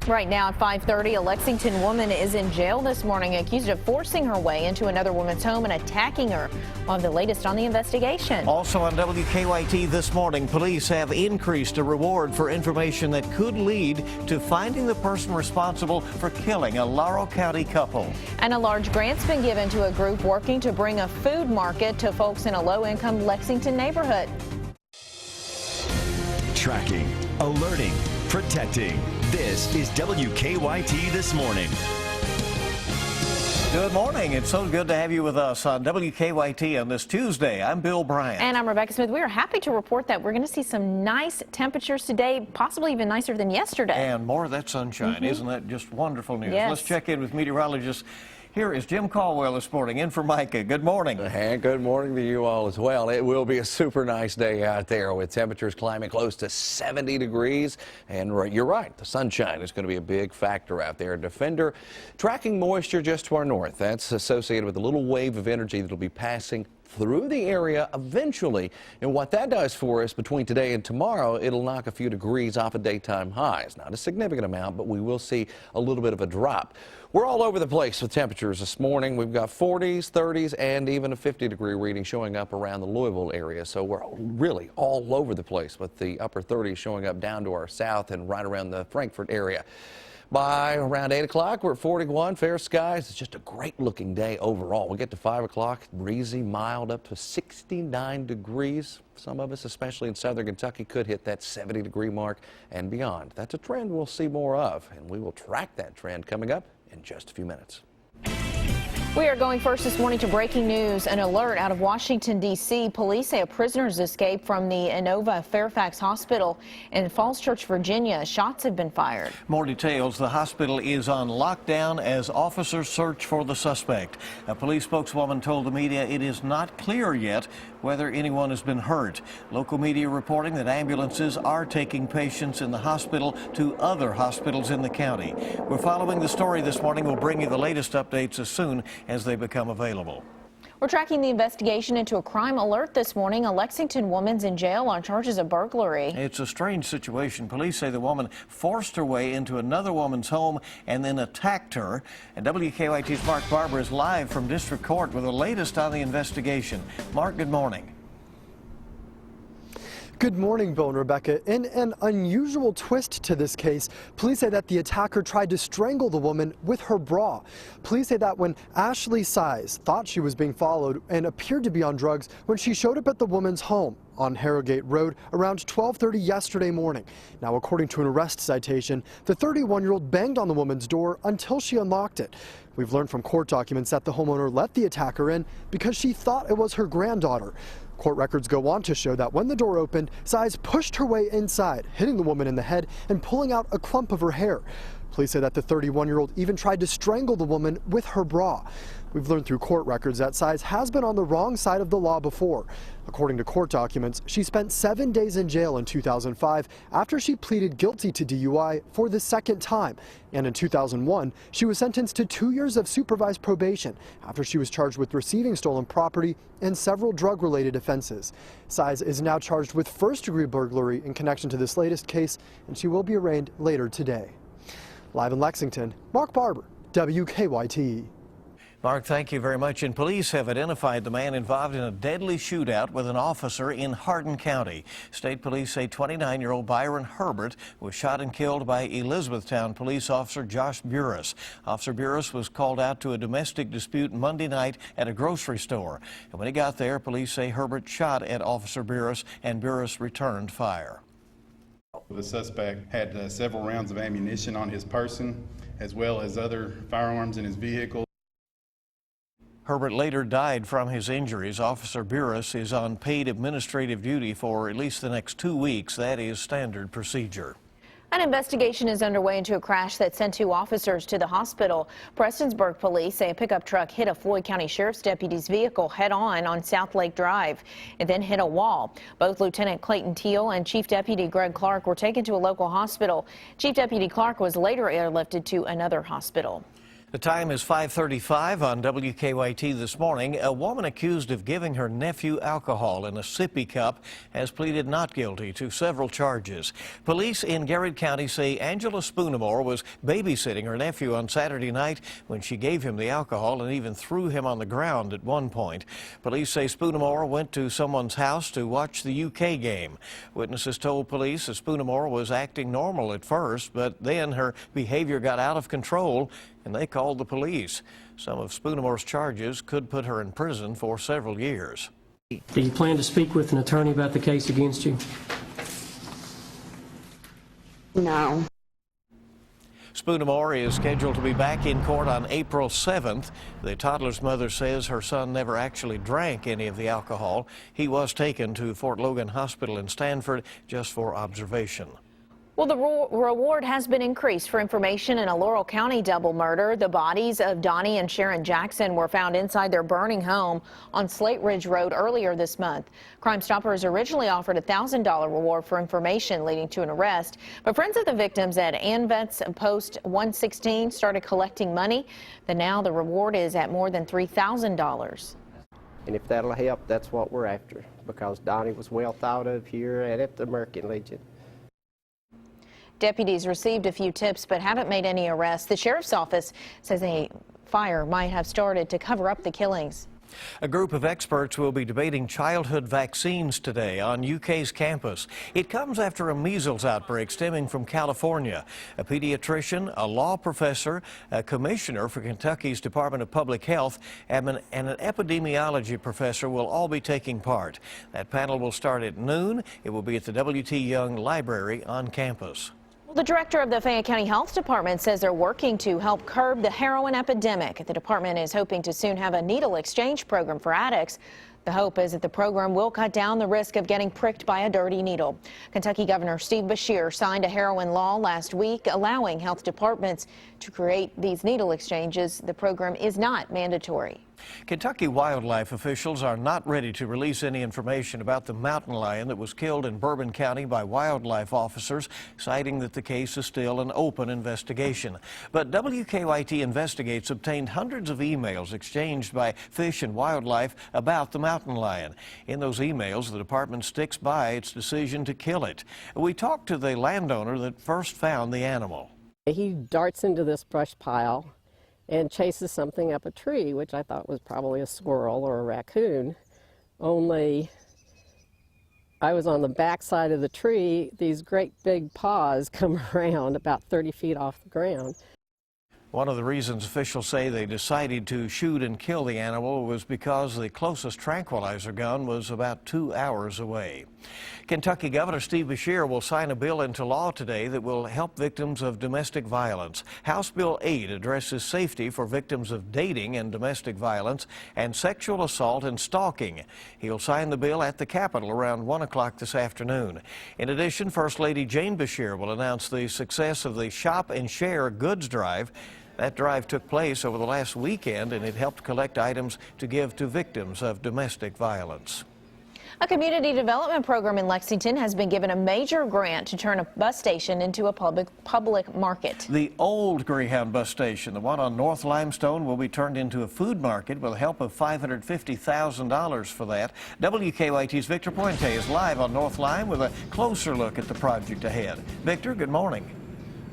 Right now at 5:30, a Lexington woman is in jail this morning accused of forcing her way into another woman's home and attacking her. We'll have the latest on the investigation. Also on WKYT this morning, police have increased a reward for information that could lead to finding the person responsible for killing a Laurel County couple. And a large grant's been given to a group working to bring a food market to folks in a low-income Lexington neighborhood. Tracking, alerting, protecting. This is WKYT This Morning. Good morning. It's so good to have you with us on WKYT on this Tuesday. I'm Bill Bryant. And I'm Rebecca Smith. We are happy to report that we're going to see some nice temperatures today, possibly even nicer than yesterday. And more of that sunshine. Isn't that just wonderful news? Yes. Let's check in with meteorologist. Here is Jim Caldwell this morning, in for Micah. Good morning. And good morning to you all as well. It will be a super nice day out there with temperatures climbing close to 70 degrees. And you're right, the sunshine is going to be a big factor out there. Defender tracking moisture just to our north. That's associated with a little wave of energy that will be passing through the area eventually. And what that does for us between today and tomorrow, it'll knock a few degrees off of daytime highs. Not a significant amount, but we will see a little bit of a drop. We're all over the place with temperatures this morning. We've got 40s, 30s, and even a 50-degree reading showing up around the Louisville area. So we're really all over the place with the upper 30s showing up down to our south and right around the Frankfort area. By around 8 o'clock, we're at 41, fair skies. It's just a great looking day overall. We get to 5 o'clock, breezy, mild, up to 69 degrees. Some of us, especially in southern Kentucky, could hit that 70-degree mark and beyond. That's a trend we'll see more of, and we will track that trend coming up in just a few minutes. We are going first this morning to breaking news. An alert out of Washington, D.C. Police say a prisoner's escaped from the Inova Fairfax Hospital in Falls Church, Virginia. Shots have been fired. More details. The hospital is on lockdown as officers search for the suspect. A police spokeswoman told the media it is not clear yet whether anyone has been hurt. Local media reporting that ambulances are taking patients in the hospital to other hospitals in the county. We're following the story this morning. We'll bring you the latest updates as soon as they become available. We're tracking the investigation into a crime alert this morning. A Lexington woman's in jail on charges of burglary. It's a strange situation. Police say the woman forced her way into another woman's home and then attacked her. And WKYT's Mark Barber is live from District Court with the latest on the investigation. Mark, good morning. Good morning, Bill and Rebecca. In an unusual twist to this case, police say that the attacker tried to strangle the woman with her bra. Police say that when Ashley Size thought she was being followed and appeared to be on drugs when she showed up at the woman's home on Harrogate Road around 12:30 yesterday morning. Now, according to an arrest citation, the 31-year-old banged on the woman's door until she unlocked it. We've learned from court documents that the homeowner let the attacker in because she thought it was her granddaughter. Court records go on to show that when the door opened, Size pushed her way inside, hitting the woman in the head and pulling out a clump of her hair. Police say that the 31-year-old even tried to strangle the woman with her bra. We've learned through court records that Size has been on the wrong side of the law before. According to court documents, she spent 7 days in jail in 2005 after she pleaded guilty to DUI for the second time. And in 2001, she was sentenced to 2 years of supervised probation after she was charged with receiving stolen property and several drug-related offenses. Size is now charged with first-degree burglary in connection to this latest case, and she will be arraigned later today. Live in Lexington, Mark Barber, WKYT. Mark, thank you very much. And police have identified the man involved in a deadly shootout with an officer in Hardin County. State police say 29-year-old Byron Herbert was shot and killed by Elizabethtown police officer Josh Burris. Officer Burris was called out to a domestic dispute Monday night at a grocery store. And when he got there, police say Herbert shot at Officer Burris and Burris returned fire. The suspect had several rounds of ammunition on his person, as well as other firearms in his vehicle. Herbert later died from his injuries. Officer Burris is on paid administrative duty for at least the next 2 weeks. That is standard procedure. An investigation is underway into a crash that sent 2 officers to the hospital. Prestonsburg police say a pickup truck hit a Floyd County Sheriff's deputy's vehicle head-on South Lake Drive. It then hit a wall. Both Lieutenant Clayton Teal and Chief Deputy Greg Clark were taken to a local hospital. Chief Deputy Clark was later airlifted to another hospital. The time is 5:35 on WKYT this morning. A woman accused of giving her nephew alcohol in a sippy cup has pleaded not guilty to several charges. Police in Garrett County say Angela Spoonamore was babysitting her nephew on Saturday night when she gave him the alcohol and even threw him on the ground at one point. Police say Spoonamore went to someone's house to watch the UK game. Witnesses told police that Spoonamore was acting normal at first, but then her behavior got out of control and they called the police. Some of Spoonamore's charges could put her in prison for several years. Do you plan to speak with an attorney about the case against you? No. Spoonamore is scheduled to be back in court on April 7th. The toddler's mother says her son never actually drank any of the alcohol. He was taken to Fort Logan Hospital in Stanford just for observation. Well, the reward has been increased for information in a Laurel County double murder. The bodies of Donnie and Sharon Jackson were found inside their burning home on Slate Ridge Road earlier this month. Crime Stoppers originally offered a $1,000 reward for information leading to an arrest, but friends of the victims at ANVETS Post 116 started collecting money. Now the reward is at more than $3,000. And if that'll help, that's what we're after, because Donnie was well thought of here and at the American Legion. Deputies received a few tips but haven't made any arrests. The sheriff's office says a fire might have started to cover up the killings. A group of experts will be debating childhood vaccines today on UK's campus. It comes after a measles outbreak stemming from California. A pediatrician, a law professor, a commissioner for Kentucky's Department of Public Health, and an epidemiology professor will all be taking part. That panel will start at noon. It will be at the W.T. Young Library on campus. Well, the director of the Fayette County Health Department says they're working to help curb the heroin epidemic. The department is hoping to soon have a needle exchange program for addicts. The hope is that the program will cut down the risk of getting pricked by a dirty needle. Kentucky Governor Steve Beshear signed a heroin law last week allowing health departments to create these needle exchanges. The program is not mandatory. Kentucky wildlife officials are not ready to release any information about the mountain lion that was killed in Bourbon County by wildlife officers, citing that the case is still an open investigation. But WKYT Investigates obtained hundreds of emails exchanged by Fish and Wildlife about the mountain lion. In those emails, the department sticks by its decision to kill it. We talked to the landowner that first found the animal. He darts into this brush pile and chases something up a tree, which I thought was probably a squirrel or a raccoon. Only I was on the back side of the tree. These great big paws come around about 30 feet off the ground. One of the reasons officials say they decided to shoot and kill the animal was because the closest tranquilizer gun was about 2 hours away. Kentucky Governor Steve Beshear will sign a bill into law today that will help victims of domestic violence. House Bill 8 addresses safety for victims of dating and domestic violence and sexual assault and stalking. He'll sign the bill at the Capitol around 1 o'clock this afternoon. In addition, First Lady Jane Beshear will announce the success of the Shop and Share goods drive. That drive took place over the last weekend, and it helped collect items to give to victims of domestic violence. A community development program in Lexington has been given a major grant to turn a bus station into a public market. The old Greyhound bus station, the one on North Limestone, will be turned into a food market with the help of $550,000 for that. WKYT's Victor Puente is live on North Lime with a closer look at the project ahead. Victor, good morning.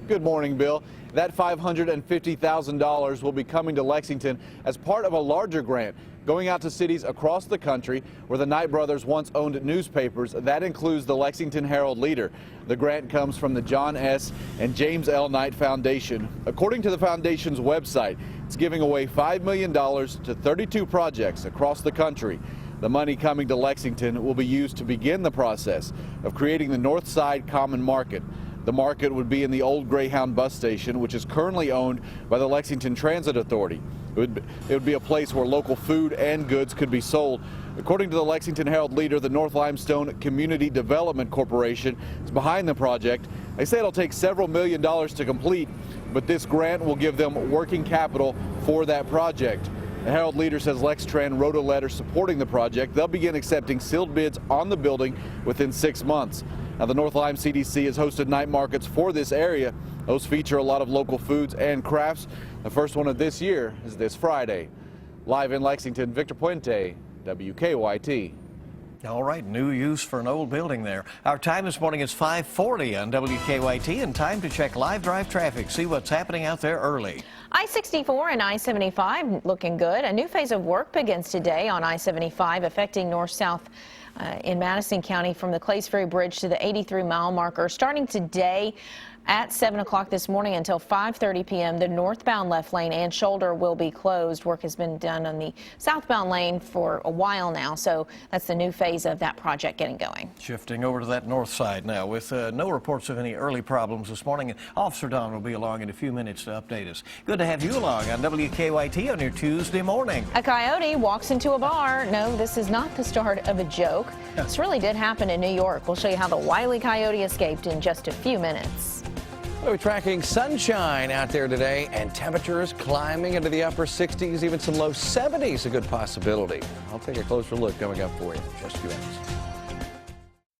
Good morning, Bill. That $550,000 will be coming to Lexington as part of a larger grant going out to cities across the country where the Knight brothers once owned newspapers. That includes the Lexington Herald-Leader. The grant comes from the John S. and James L. Knight Foundation. According to the foundation's website, it's giving away $5 million to 32 projects across the country. The money coming to Lexington will be used to begin the process of creating the North Side Common Market. The market would be in the old Greyhound bus station, which is currently owned by the Lexington Transit Authority. It would be a place where local food and goods could be sold. According to the Lexington Herald-Leader, the North Limestone Community Development Corporation is behind the project. They say it'll take several $1 million to complete, but this grant will give them working capital for that project. The Herald-Leader says Lextran wrote a letter supporting the project. They'll begin accepting sealed bids on the building within 6 months. Now, the North Lime CDC has hosted night markets for this area. Those feature a lot of local foods and crafts. The first one of this year is this Friday. Live in Lexington, Victor Puente, WKYT. All right, new use for an old building there. Our time this morning is 5:40 on WKYT, and time to check live drive traffic, see what's happening out there early. I-64 and I-75 looking good. A new phase of work begins today on I-75 affecting north-south in Madison County from the Clays Ferry Bridge to the 83-mile marker. Starting today at 7 o'clock this morning until 5:30 p.m., the northbound left lane and shoulder will be closed. Work has been done on the southbound lane for a while now, so that's the new phase of that project getting going. Shifting over to that north side now with no reports of any early problems this morning. Officer Don will be along in a few minutes to update us. Good to have you along on WKYT on your Tuesday morning. A coyote walks into a bar. No, this is not the start of a joke. This really did happen in New York. We'll show you how the wily coyote escaped in just a few minutes. We're tracking sunshine out there today and temperatures climbing into the upper 60s, even some low 70s, a good possibility. I'll take a closer look coming up for you in just a few minutes.